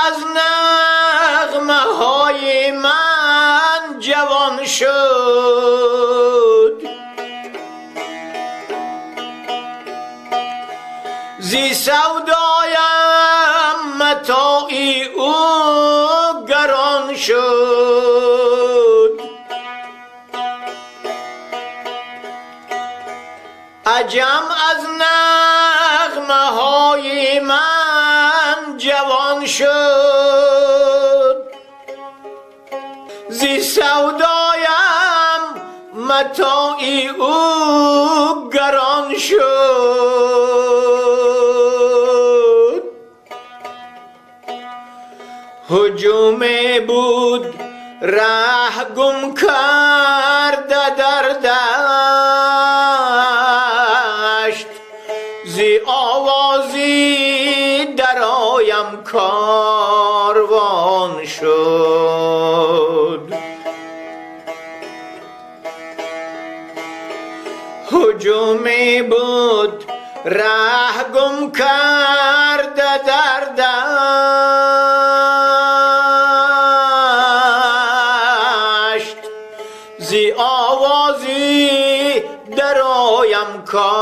از نغمه های من جوان شد، زی سودایم متاعی او گران شد. عجم از نغمه های من جوان شد، زی سودایم متاعی او گران شد. ھجومی بود ره گم کرده در دشت، زی آوازی درایم کاروان شد. ھجومی بود ره گم کرده در دشت، زی آوازی درایم کاروان